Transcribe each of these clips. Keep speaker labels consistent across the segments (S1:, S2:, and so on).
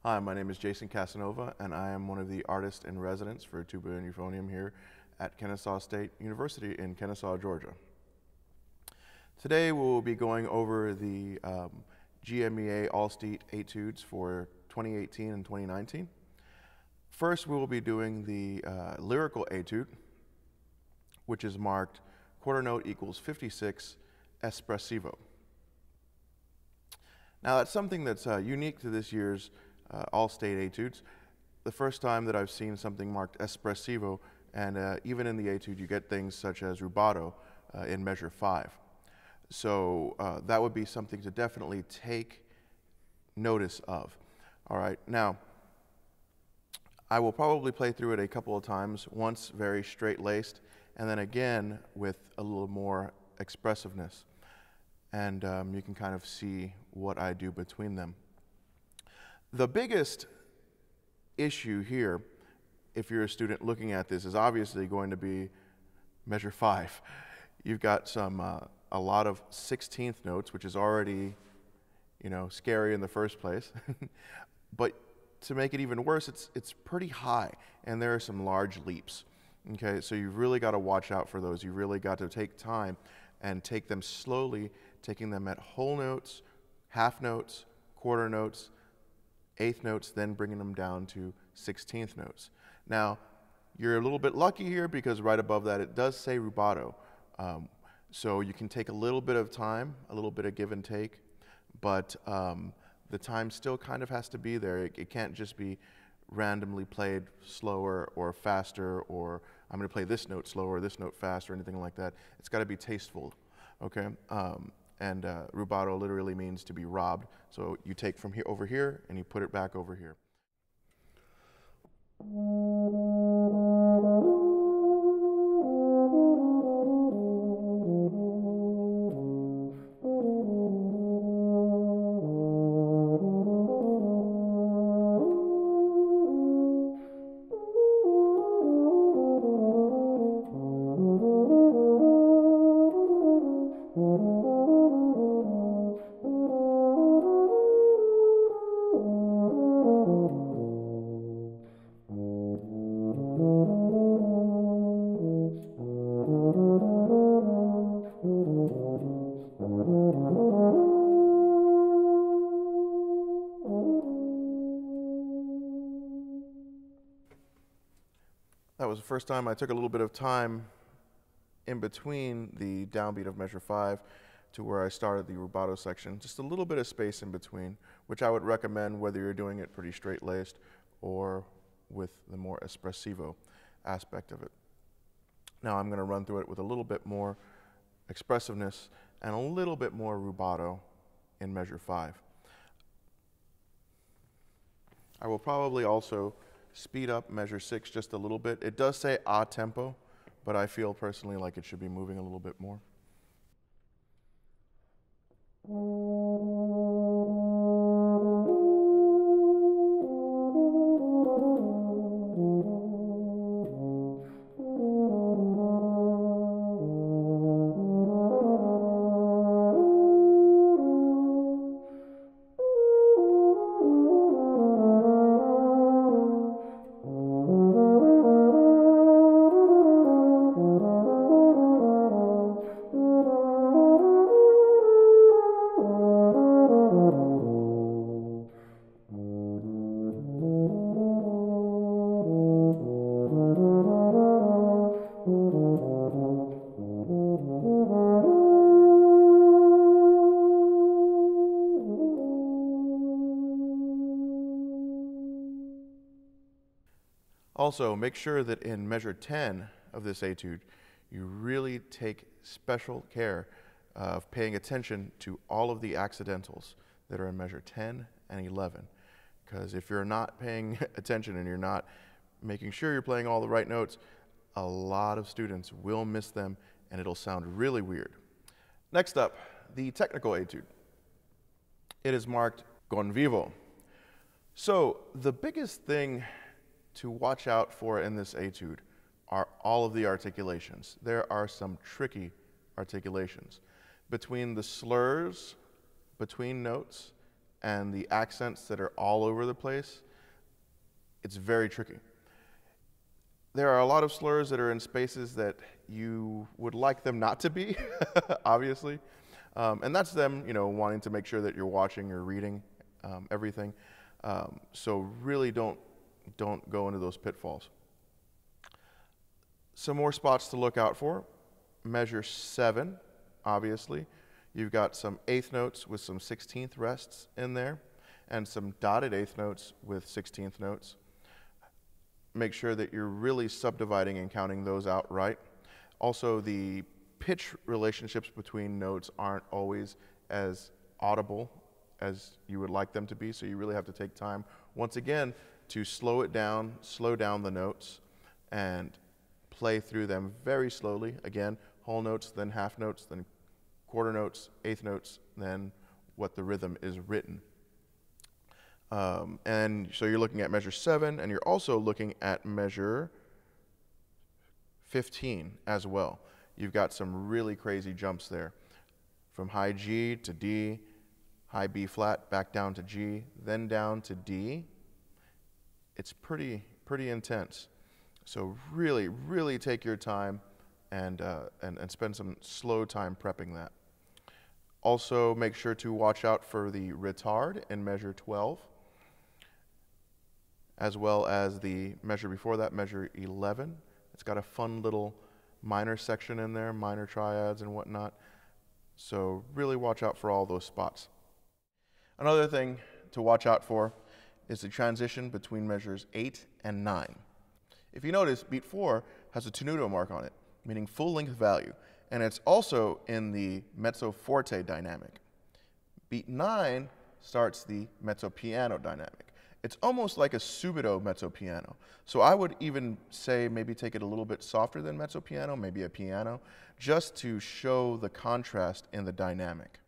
S1: Hi, my name is Jason Casanova, and I am one of the artists in residence for Tuba and Euphonium here at Kennesaw State University in Kennesaw, Georgia. Today we'll be going over the GMEA All-State Etudes for 2018 and 2019. First, we will be doing the lyrical etude, which is marked quarter note equals 56 espressivo. Now that's something that's unique to this year's All-State Etudes. The first time that I've seen something marked espressivo, and even in the etude you get things such as rubato in measure 5. So that would be something to definitely take notice of. All right, now I will probably play through it a couple of times, once very straight-laced, and then again with a little more expressiveness. And you can kind of see what I do between them. The biggest issue here, if you're a student looking at this, is obviously going to be measure 5. You've got a lot of 16th notes, which is already, scary in the first place. But to make it even worse, it's pretty high, and there are some large leaps. Okay, so you've really got to watch out for those. You've really got to take time and take them slowly, taking them at whole notes, half notes, quarter notes, eighth notes, then bringing them down to 16th notes. Now, you're a little bit lucky here because right above that it does say rubato. So you can take a little bit of time, a little bit of give and take, but the time still kind of has to be there. It can't just be randomly played slower or faster, or I'm going to play this note slower, this note faster, or anything like that. It's got to be tasteful, okay? And rubato literally means to be robbed. So you take from here over here and you put it back over here. That was the first time I took a little bit of time in between the downbeat of measure 5 to where I started the rubato section. Just a little bit of space in between, which I would recommend whether you're doing it pretty straight-laced or with the more espressivo aspect of it. Now I'm going to run through it with a little bit more expressiveness and a little bit more rubato in measure 5. I will probably also speed up measure 6 just a little bit. It does say a tempo, but I feel personally like it should be moving a little bit more. Also, make sure that in measure 10 of this etude, you really take special care of paying attention to all of the accidentals that are in measure 10 and 11. Because if you're not paying attention and you're not making sure you're playing all the right notes, a lot of students will miss them and it'll sound really weird. Next up, the technical etude. It is marked con vivo. So the biggest thing to watch out for in this etude are all of the articulations. There are some tricky articulations. Between the slurs, between notes, and the accents that are all over the place, it's very tricky. There are a lot of slurs that are in spaces that you would like them not to be, obviously. And that's them, wanting to make sure that you're watching or reading everything. So really don't go into those pitfalls. Some more spots to look out for. Measure 7, obviously. You've got some eighth notes with some 16th rests in there, and some dotted eighth notes with 16th notes. Make sure that you're really subdividing and counting those out right. Also, the pitch relationships between notes aren't always as audible as you would like them to be, so you really have to take time, once again, to slow down the notes, and play through them very slowly. Again, whole notes, then half notes, then quarter notes, eighth notes, then what the rhythm is written. And so you're looking at measure 7, and you're also looking at measure 15 as well. You've got some really crazy jumps there, from high G to D, high B flat, back down to G, then down to D. It's pretty intense. So really, really take your time and spend some slow time prepping that. Also, make sure to watch out for the retard in measure 12, as well as the measure before that, measure 11. It's got a fun little minor section in there, minor triads and whatnot. So really watch out for all those spots. Another thing to watch out for is the transition between measures 8 and 9. If you notice, beat 4 has a tenuto mark on it, meaning full length value, and it's also in the mezzo forte dynamic. Beat 9 starts the mezzo piano dynamic. It's almost like a subito mezzo piano. So I would even say maybe take it a little bit softer than mezzo piano, maybe a piano, just to show the contrast in the dynamic.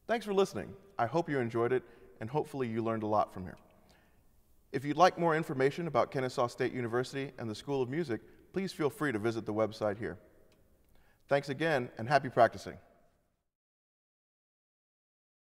S1: Thanks for listening. I hope you enjoyed it, and hopefully you learned a lot from here. If you'd like more information about Kennesaw State University and the School of Music, please feel free to visit the website here. Thanks again, and happy practicing.